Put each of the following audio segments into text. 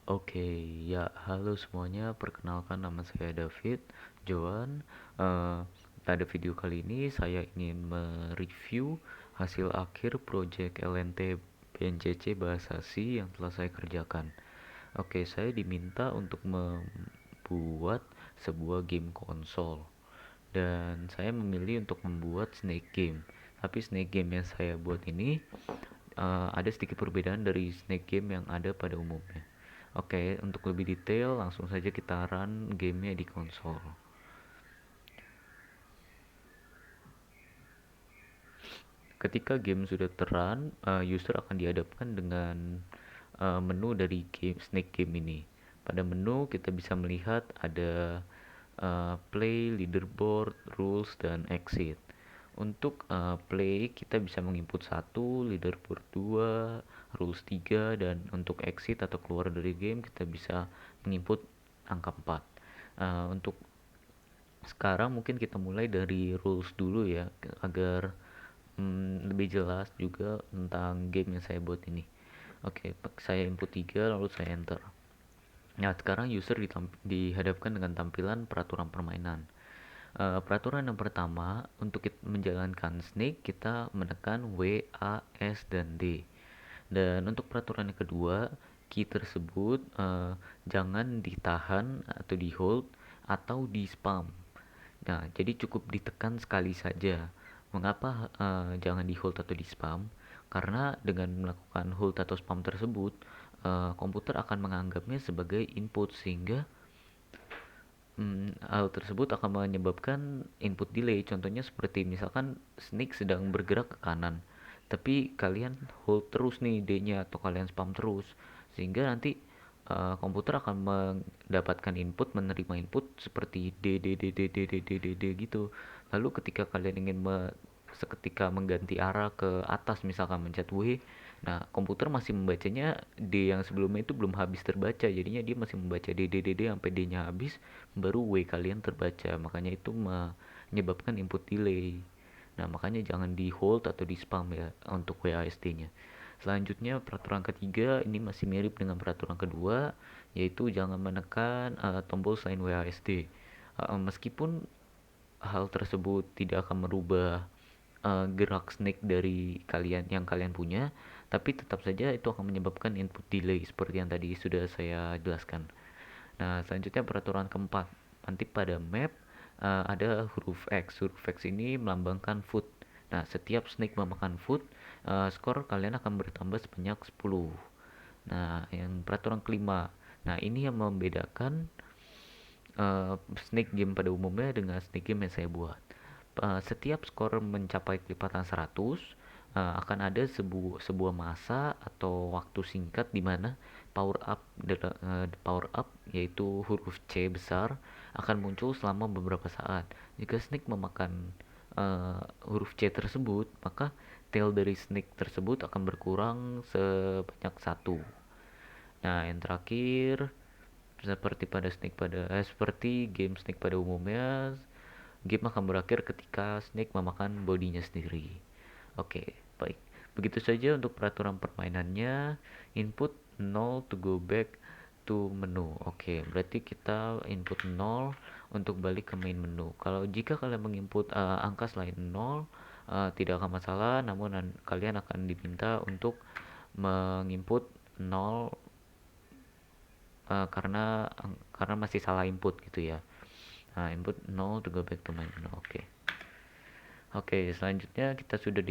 Oke, ya halo semuanya. Perkenalkan nama saya David Joan. Eh, Pada video kali ini saya ingin mereview hasil akhir proyek LNT BNCC Bahasa C yang telah saya kerjakan. Oke, saya diminta untuk membuat sebuah game konsol dan saya memilih untuk membuat Snake Game. Tapi Snake Game yang saya buat ini ada sedikit perbedaan dari Snake Game yang ada pada umumnya. Oke, untuk lebih detail langsung saja kita run gamenya di konsol. Ketika game sudah terrun, user akan dihadapkan dengan menu dari game Snake Game ini. Pada menu kita bisa melihat ada play, leaderboard, rules, dan exit. Untuk play kita bisa menginput 1, leaderboard 2, rules 3, dan untuk exit atau keluar dari game kita bisa menginput angka 4. Untuk sekarang mungkin kita mulai dari rules dulu ya, agar lebih jelas juga tentang game yang saya buat ini. Oke, saya input 3 lalu saya enter. Nah, sekarang user dihadapkan dengan tampilan peraturan permainan. Peraturan yang pertama, untuk menjalankan Snake kita menekan W, A, S, dan D. Dan untuk peraturan yang kedua, key tersebut jangan ditahan atau di hold atau di spam. Nah, jadi cukup ditekan sekali saja. Mengapa jangan di hold atau di spam? Karena dengan melakukan hold atau spam tersebut, komputer akan menganggapnya sebagai input sehingga hal tersebut akan menyebabkan input delay. Contohnya seperti misalkan Snake sedang bergerak ke kanan, tapi kalian hold terus nih D-nya atau kalian spam terus, sehingga nanti komputer akan mendapatkan input, menerima input seperti D D D D D D D D D gitu. Lalu ketika kalian ingin seketika mengganti arah ke atas misalkan mencet W, nah komputer masih membacanya D yang sebelumnya itu belum habis terbaca, jadinya dia masih membaca D D D D sampai D-nya habis baru W kalian terbaca, makanya itu menyebabkan input delay. Nah makanya jangan di hold atau di spam ya untuk WASD-nya. Selanjutnya peraturan ketiga ini masih mirip dengan peraturan kedua, yaitu jangan menekan tombol selain WASD. Meskipun hal tersebut tidak akan merubah gerak snake dari kalian yang kalian punya, tapi tetap saja itu akan menyebabkan input delay seperti yang tadi sudah saya jelaskan. Nah, selanjutnya peraturan keempat. Nanti pada map ada huruf X. Huruf X ini melambangkan food. Nah, setiap snake memakan food, skor kalian akan bertambah sebanyak 10. Nah, yang peraturan kelima. Nah, ini yang membedakan snake game pada umumnya dengan snake game yang saya buat. Setiap skor mencapai kelipatan 100, akan ada sebuah masa atau waktu singkat di mana power up yaitu huruf C besar akan muncul selama beberapa saat. Jika snake memakan huruf C tersebut, maka tail dari snake tersebut akan berkurang sebanyak satu. Nah, yang terakhir seperti game Snake pada umumnya, game akan berakhir ketika Snake memakan bodinya sendiri. Oke, baik. Begitu saja untuk peraturan permainannya. Input 0 to go back to menu. Oke, berarti kita input 0 untuk balik ke main menu. Kalau jika kalian menginput angka selain 0, tidak akan masalah, namun kalian akan diminta untuk menginput 0 karena masih salah input gitu ya. Nah, input 0 to go back to main menu. Oke. Oke, selanjutnya kita sudah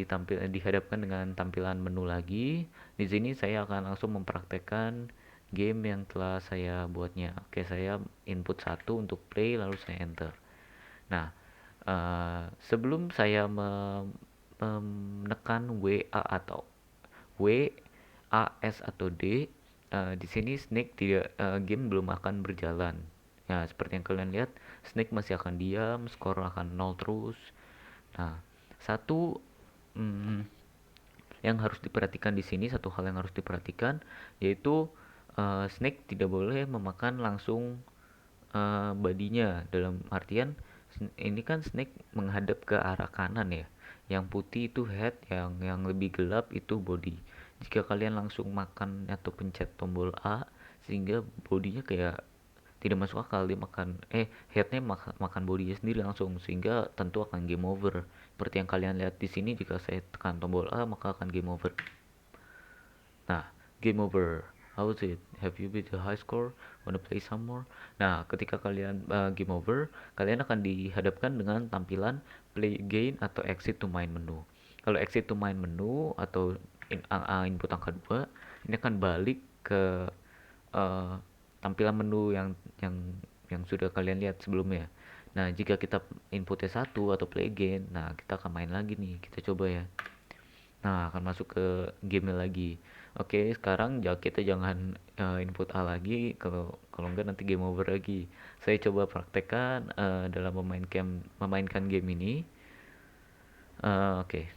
dihadapkan dengan tampilan menu lagi. Di sini saya akan langsung mempraktekkan game yang telah saya buatnya. Oke, saya input satu untuk play lalu saya enter. Nah, sebelum saya menekan WA atau W, A, S atau D, di sini Snake tidak game belum akan berjalan. Ya, seperti yang kalian lihat, Snake masih akan diam, skor akan nol terus. Nah, satu hmm, yang harus diperhatikan di sini, satu hal yang harus diperhatikan yaitu Snake tidak boleh memakan langsung badinya, dalam artian ini kan Snake menghadap ke arah kanan ya, yang putih itu head, yang lebih gelap itu body. Jika kalian langsung makan atau pencet tombol A, sehingga bodinya kayak tidak masuk akal, dia makan headnya makan bodinya sendiri langsung, sehingga tentu akan game over. Seperti yang kalian lihat di sini, jika saya tekan tombol A maka akan game over. Nah, game over. How is it? Have you beat the high score? Wanna play some more? Nah, ketika kalian game over, kalian akan dihadapkan dengan tampilan play again atau exit to main menu. Kalau exit to main menu atau input angka 2, ini akan balik ke uh, tampilan menu yang yang sudah kalian lihat sebelumnya. Nah, jika kita inputnya 1 atau play again, nah kita akan main lagi nih. Kita coba ya. Nah, akan masuk ke game lagi. Oke, sekarang kita jangan input A lagi, kalau kalau enggak nanti game over lagi. Saya coba praktekkan dalam memainkan game ini. Oke.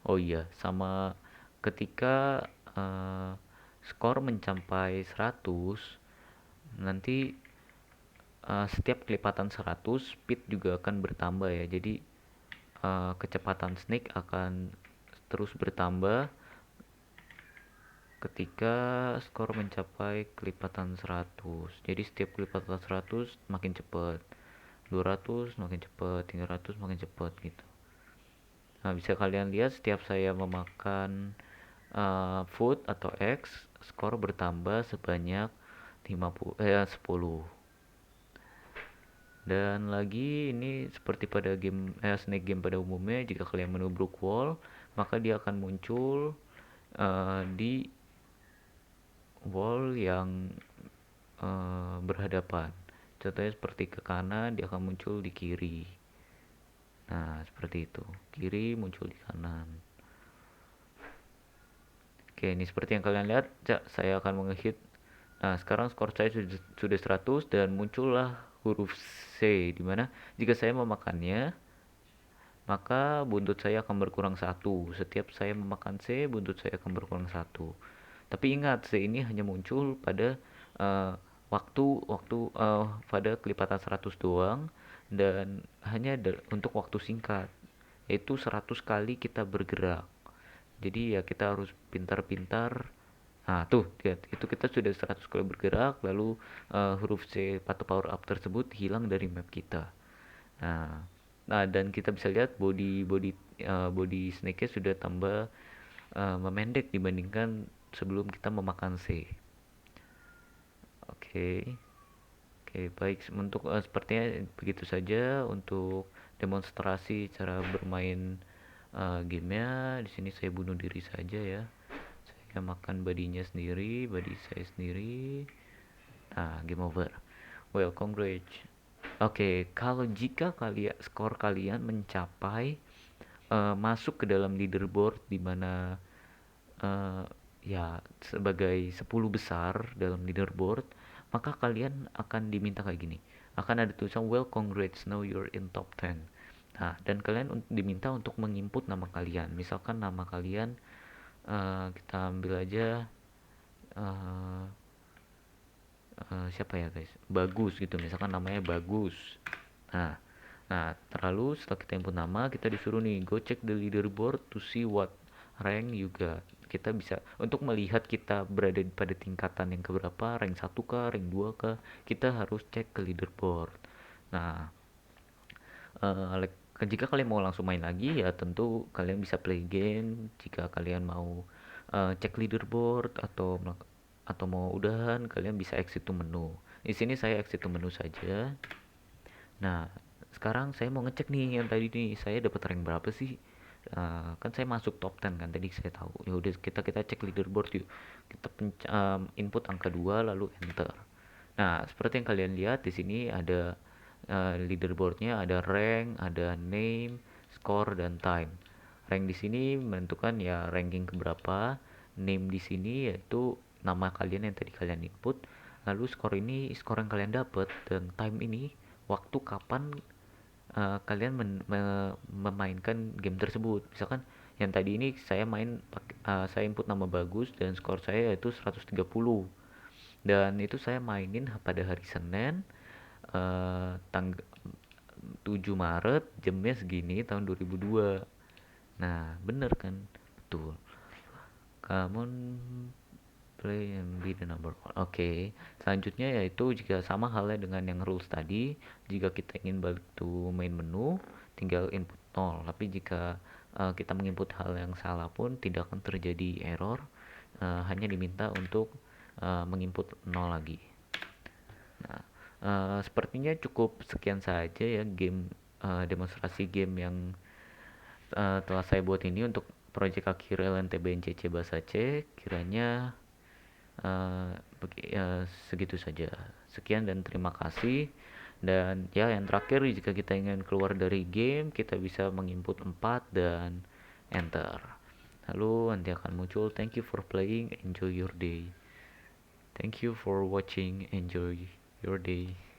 Oh iya, sama ketika eh, skor mencapai 100, nanti setiap kelipatan 100, speed juga akan bertambah ya. Jadi kecepatan snake akan terus bertambah ketika skor mencapai kelipatan 100. Jadi setiap kelipatan 100 makin cepat, 200 makin cepat, 300 makin cepat gitu. Nah, bisa kalian lihat setiap saya memakan food atau X, skor bertambah sebanyak 10. Dan lagi ini seperti pada game snake game pada umumnya, jika kalian menubruk wall, maka dia akan muncul di wall yang berhadapan. Contohnya seperti ke kanan, dia akan muncul di kiri. Nah, seperti itu. Kiri muncul di kanan. Oke, ini seperti yang kalian lihat, saya akan mengehit. Nah, sekarang skor saya sudah 100 dan muncullah huruf C, dimana jika saya memakannya, maka buntut saya akan berkurang 1. Setiap saya memakan C, buntut saya akan berkurang 1. Tapi ingat, C ini hanya muncul pada uh, waktu waktu pada kelipatan 100 doang, dan hanya untuk waktu singkat, yaitu 100 kali kita bergerak. Jadi ya kita harus pintar-pintar. Nah, tuh, lihat, itu kita sudah 100 kali bergerak, lalu huruf C atau power up tersebut hilang dari map kita. Nah, nah, dan kita bisa lihat body body body snake-nya sudah tambah memendek dibandingkan sebelum kita memakan C. Oke. Oke, baik, untuk sepertinya begitu saja untuk demonstrasi cara bermain gamenya. Di sini saya bunuh diri saja ya. Saya makan badinya sendiri, body saya sendiri. Nah, game over. Well, congrats. Oke, kalau jika kalian skor kalian mencapai masuk ke dalam leaderboard di mana eh, ya sebagai 10 besar dalam leaderboard, maka kalian akan diminta kayak gini. Akan ada tulisan well congrats, now you're in top 10. Nah, dan kalian diminta untuk menginput nama kalian. Misalkan nama kalian kita ambil aja uh, siapa ya guys? Bagus gitu. Misalkan namanya Bagus. Nah, nah, terlalu setelah kita input nama, kita disuruh nih go check the leaderboard to see what rank you got. Kita bisa untuk melihat kita berada pada tingkatan yang keberapa, rank 1 kah, rank 2 kah, kita harus cek ke leaderboard. Nah, jika kalian mau langsung main lagi, ya tentu kalian bisa play game. Jika kalian mau cek leaderboard atau mau udahan, kalian bisa exit to menu. Di sini saya exit to menu saja. Nah, sekarang saya mau ngecek nih yang tadi nih, saya dapat rank berapa sih? Kan saya masuk top 10 kan tadi saya tahu. Ya udah, kita cek leaderboard yuk. Kita input angka 2 lalu enter. Nah, seperti yang kalian lihat di sini ada leaderboardnya, ada rank, ada name, score, dan time. Rank di sini menentukan ya ranking keberapa. Name di sini yaitu nama kalian yang tadi kalian input. Lalu skor ini skor yang kalian dapat, dan time ini waktu kapan kalian memainkan game tersebut. Misalkan yang tadi ini saya input nama Bagus dan skor saya yaitu 130, dan itu saya mainin pada hari Senin tanggal 7 Maret, jamnya segini, tahun 2002. Nah, bener kan? Betul. Come on, play and be the number one. Oke, selanjutnya yaitu jika sama halnya dengan yang rules tadi, jika kita ingin balik to main menu, tinggal input 0. Tapi jika kita menginput hal yang salah pun tidak akan terjadi error, hanya diminta untuk menginput 0 lagi. Nah, sepertinya cukup sekian saja ya game demonstrasi game yang telah saya buat ini untuk proyek akhir LNTB NCC Bahasa C. Kiranya eh, segitu saja. Sekian dan terima kasih. Dan ya yang terakhir, jika kita ingin keluar dari game, kita bisa menginput 4 dan enter. Lalu nanti akan muncul thank you for playing, enjoy your day. Thank you for watching, enjoy your day.